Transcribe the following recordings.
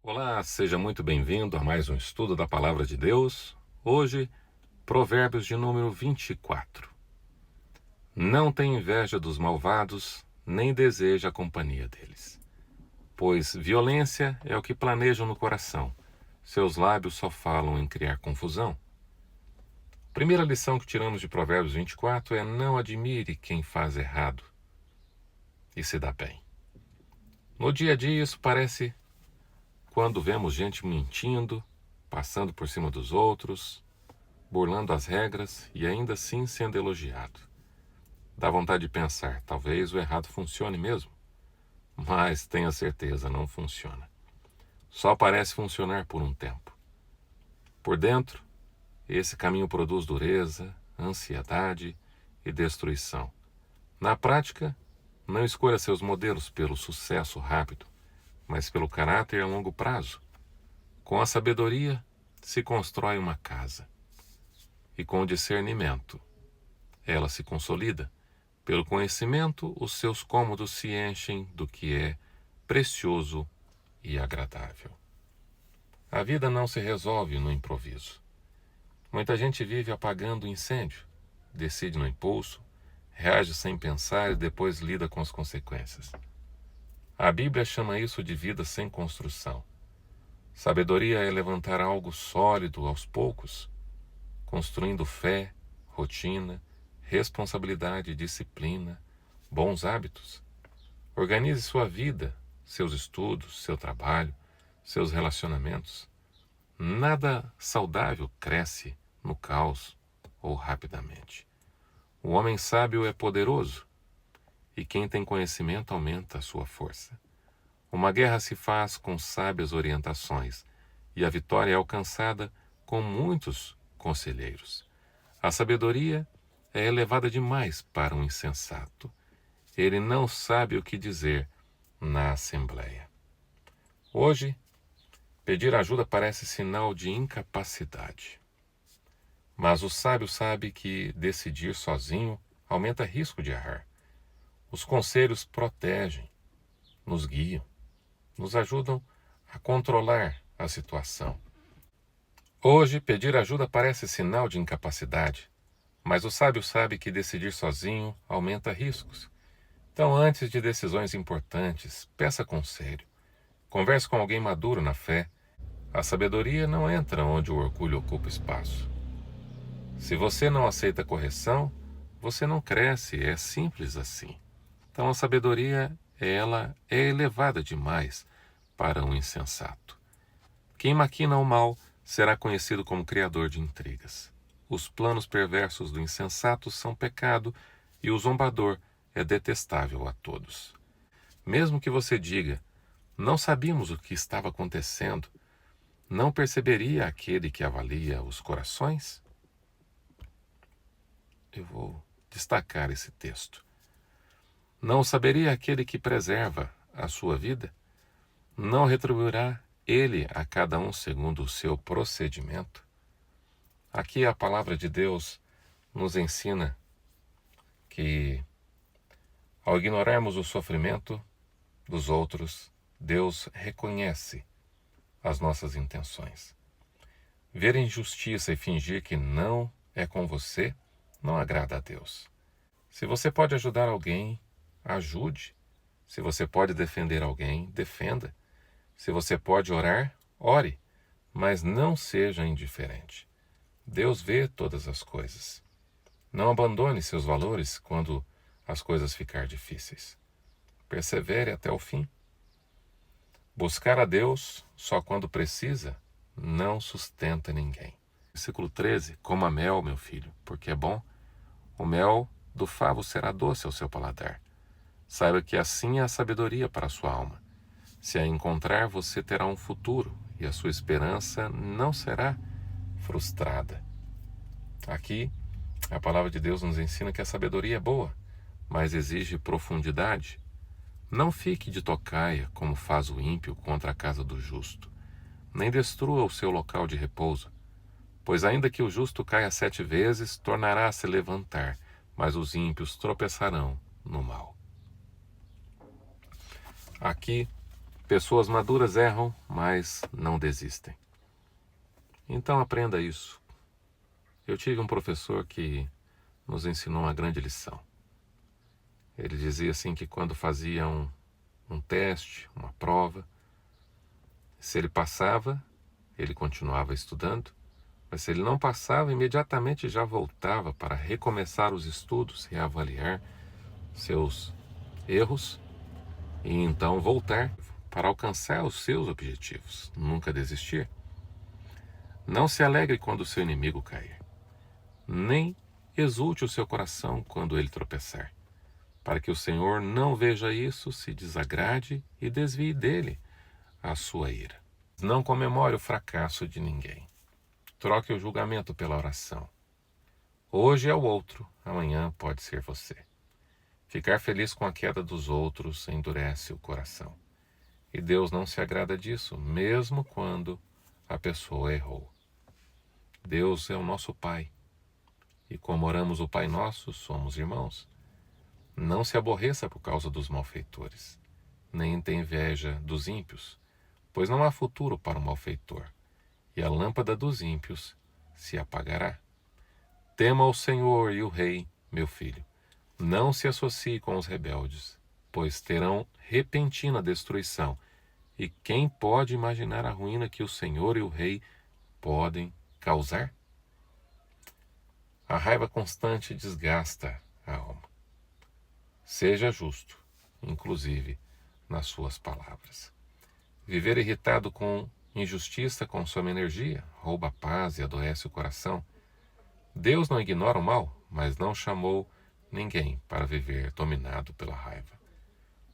Olá, seja muito bem-vindo a mais um estudo da Palavra de Deus. Hoje, Provérbios de número 24. Não tem inveja dos malvados, nem deseja a companhia deles. Pois violência é o que planejam no coração. Seus lábios só falam em criar confusão. A primeira lição que tiramos de Provérbios 24 é: não admire quem faz errado e se dá bem. No dia a dia isso parece quando vemos gente mentindo, passando por cima dos outros, burlando as regras e ainda assim sendo elogiado. Dá vontade de pensar, talvez o errado funcione mesmo. Mas tenha certeza, não funciona. Só parece funcionar por um tempo. Por dentro, esse caminho produz dureza, ansiedade e destruição. Na prática, não escolha seus modelos pelo sucesso rápido, mas pelo caráter a longo prazo. Com a sabedoria se constrói uma casa, e com o discernimento ela se consolida. Pelo conhecimento, os seus cômodos se enchem do que é precioso e agradável. A vida não se resolve no improviso. Muita gente vive apagando o incêndio, decide no impulso, reage sem pensar e depois lida com as consequências. A Bíblia chama isso de vida sem construção. Sabedoria é levantar algo sólido aos poucos, construindo fé, rotina, responsabilidade, disciplina, bons hábitos. Organize sua vida, seus estudos, seu trabalho, seus relacionamentos. Nada saudável cresce no caos ou rapidamente. O homem sábio é poderoso, e quem tem conhecimento aumenta a sua força. Uma guerra se faz com sábias orientações, e a vitória é alcançada com muitos conselheiros. A sabedoria é elevada demais para um insensato. Ele não sabe o que dizer na assembleia. Hoje, pedir ajuda parece sinal de incapacidade. Mas o sábio sabe que decidir sozinho aumenta risco de errar. Os conselhos protegem, nos guiam, nos ajudam a controlar a situação. Hoje, pedir ajuda parece sinal de incapacidade, mas o sábio sabe que decidir sozinho aumenta riscos. Então, antes de decisões importantes, peça conselho. Converse com alguém maduro na fé. A sabedoria não entra onde o orgulho ocupa espaço. Se você não aceita correção, você não cresce, é simples assim. Então, a sabedoria, ela é elevada demais para um insensato. Quem maquina o mal será conhecido como criador de intrigas. Os planos perversos do insensato são pecado e o zombador é detestável a todos. Mesmo que você diga, não sabíamos o que estava acontecendo, não perceberia aquele que avalia os corações? Eu vou destacar esse texto. Não saberia aquele que preserva a sua vida? Não retribuirá ele a cada um segundo o seu procedimento? Aqui a palavra de Deus nos ensina que, ao ignorarmos o sofrimento dos outros, Deus reconhece as nossas intenções. Ver injustiça e fingir que não é com você não agrada a Deus. Se você pode ajudar alguém, ajude. Se você pode defender alguém, defenda. Se você pode orar, ore, mas não seja indiferente. Deus vê todas as coisas. Não abandone seus valores quando as coisas ficarem difíceis. Persevere até o fim. Buscar a Deus só quando precisa não sustenta ninguém. Versículo 13: coma mel, meu filho, porque é bom. O mel do favo será doce ao seu paladar. Saiba que assim é a sabedoria para a sua alma. Se a encontrar, você terá um futuro e a sua esperança não será frustrada. Aqui, a palavra de Deus nos ensina que a sabedoria é boa, mas exige profundidade. Não fique de tocaia, como faz o ímpio contra a casa do justo, nem destrua o seu local de repouso. Pois ainda que o justo caia 7 vezes, tornará a se levantar, mas os ímpios tropeçarão no mal. Aqui, Pessoas maduras erram, mas não desistem. Então aprenda isso. Eu tive um professor que nos ensinou uma grande lição. Ele dizia assim que quando fazia um teste, uma prova, se ele passava, ele continuava estudando, mas se ele não passava, imediatamente já voltava para recomeçar os estudos, reavaliar seus erros e então voltar para alcançar os seus objetivos. Nunca desistir. Não se alegre quando o seu inimigo cair, nem exulte o seu coração quando ele tropeçar, para que o Senhor não veja isso, se desagrade e desvie dele a sua ira. Não comemore o fracasso de ninguém. Troque o julgamento pela oração. Hoje é o outro, amanhã pode ser você. Ficar feliz com a queda dos outros endurece o coração. E Deus não se agrada disso, mesmo quando a pessoa errou. Deus é o nosso Pai. E como oramos o Pai Nosso, somos irmãos. Não se aborreça por causa dos malfeitores, nem tenha inveja dos ímpios, pois não há futuro para o malfeitor, e a lâmpada dos ímpios se apagará. Tema o Senhor e o Rei, meu filho. Não se associe com os rebeldes, pois terão repentina destruição. E quem pode imaginar a ruína que o Senhor e o Rei podem causar? A raiva constante desgasta a alma. Seja justo, inclusive nas suas palavras. Viver irritado com injustiça consome energia, rouba a paz e adoece o coração. Deus não ignora o mal, mas não chamou ninguém para viver dominado pela raiva.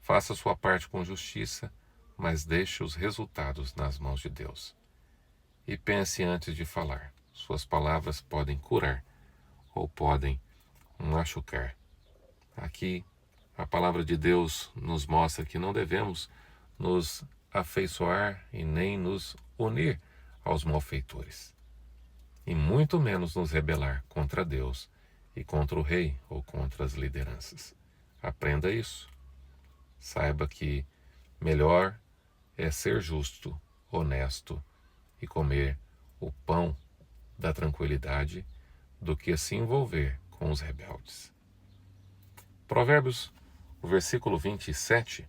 Faça sua parte com justiça, mas deixe os resultados nas mãos de Deus. E pense antes de falar. Suas palavras podem curar ou podem machucar. Aqui, a palavra de Deus nos mostra que não devemos nos afeiçoar e nem nos unir aos malfeitores, e muito menos nos rebelar contra Deus e contra o rei ou contra as lideranças. Aprenda isso. Saiba que melhor é ser justo, honesto e comer o pão da tranquilidade do que se envolver com os rebeldes. Provérbios, o versículo 27,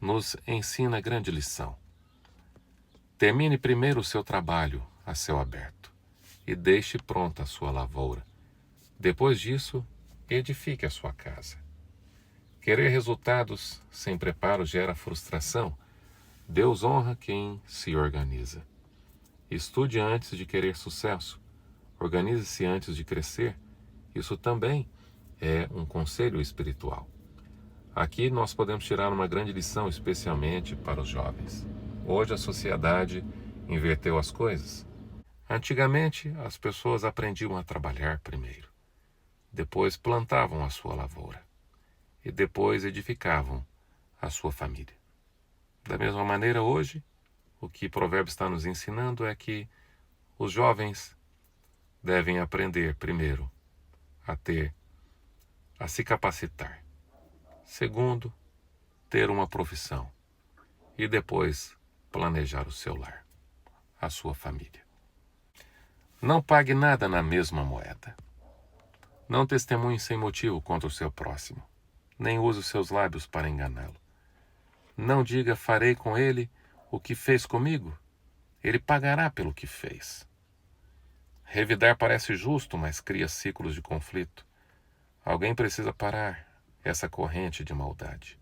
nos ensina a grande lição. Termine primeiro o seu trabalho a céu aberto e deixe pronta a sua lavoura. Depois disso, edifique a sua casa. Querer resultados sem preparo gera frustração. Deus honra quem se organiza. Estude antes de querer sucesso. Organize-se antes de crescer. Isso também é um conselho espiritual. Aqui nós podemos tirar uma grande lição, especialmente para os jovens. Hoje a sociedade inverteu as coisas. Antigamente, as pessoas aprendiam a trabalhar primeiro. Depois plantavam a sua lavoura. E depois edificavam a sua família. Da mesma maneira, hoje, o que Provérbios está nos ensinando é que os jovens devem aprender primeiro a se capacitar. Segundo, ter uma profissão. E depois, planejar o seu lar, a sua família. Não pague nada na mesma moeda. Não testemunhe sem motivo contra o seu próximo, nem use os seus lábios para enganá-lo. Não diga, farei com ele o que fez comigo. Ele pagará pelo que fez. Revidar parece justo, mas cria ciclos de conflito. Alguém precisa parar essa corrente de maldade.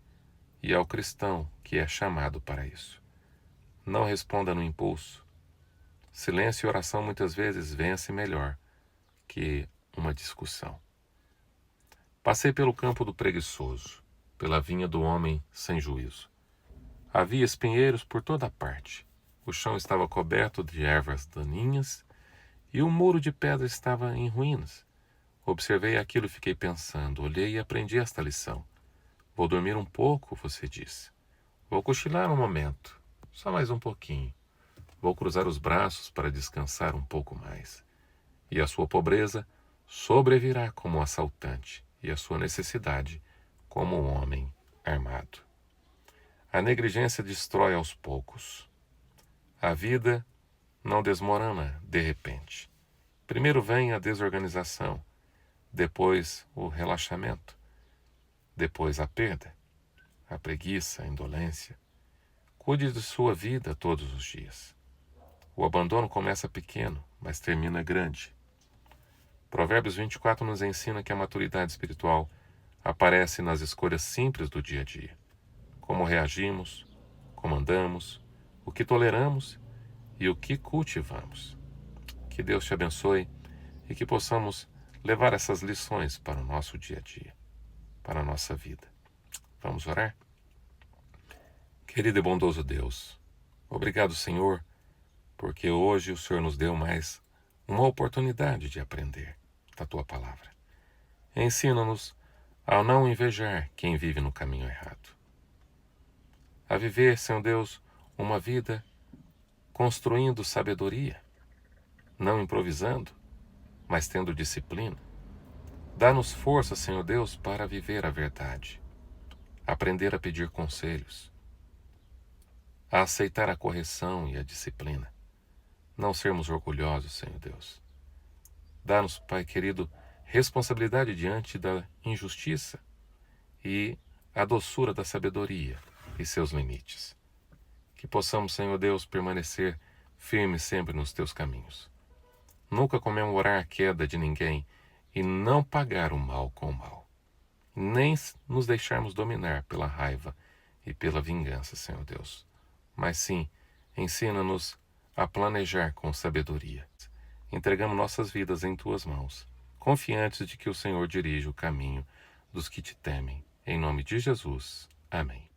E é o cristão que é chamado para isso. Não responda no impulso. Silêncio e oração muitas vezes vence melhor que uma discussão. Passei pelo campo do preguiçoso, pela vinha do homem sem juízo. Havia espinheiros por toda parte. O chão estava coberto de ervas daninhas e o muro de pedra estava em ruínas. Observei aquilo e fiquei pensando. Olhei e aprendi esta lição. Vou dormir um pouco, você disse. Vou cochilar um momento, só mais um pouquinho. Vou cruzar os braços para descansar um pouco mais. E a sua pobreza sobrevirá como um assaltante, e a sua necessidade como um homem armado. A negligência destrói aos poucos. A vida não desmorona de repente. Primeiro vem a desorganização, depois o relaxamento, depois a perda, a preguiça, a indolência. Cuide de sua vida todos os dias. O abandono começa pequeno, mas termina grande. Provérbios 24 nos ensina que a maturidade espiritual aparece nas escolhas simples do dia a dia. Como reagimos, como andamos, o que toleramos e o que cultivamos. Que Deus te abençoe e que possamos levar essas lições para o nosso dia a dia, para a nossa vida. Vamos orar? Querido e bondoso Deus, obrigado, Senhor, porque hoje o Senhor nos deu mais uma oportunidade de aprender da Tua palavra. Ensina-nos a não invejar quem vive no caminho errado. A viver, Senhor Deus, uma vida construindo sabedoria, não improvisando, mas tendo disciplina. Dá-nos força, Senhor Deus, para viver a verdade, aprender a pedir conselhos, a aceitar a correção e a disciplina. Não sermos orgulhosos, Senhor Deus. Dá-nos, Pai querido, responsabilidade diante da injustiça e a doçura da sabedoria e seus limites. Que possamos, Senhor Deus, permanecer firmes sempre nos Teus caminhos. Nunca comemorar a queda de ninguém e não pagar o mal com o mal. Nem nos deixarmos dominar pela raiva e pela vingança, Senhor Deus. Mas sim, ensina-nos a planejar com sabedoria. Entregamos nossas vidas em Tuas mãos, confiantes de que o Senhor dirige o caminho dos que Te temem. Em nome de Jesus. Amém.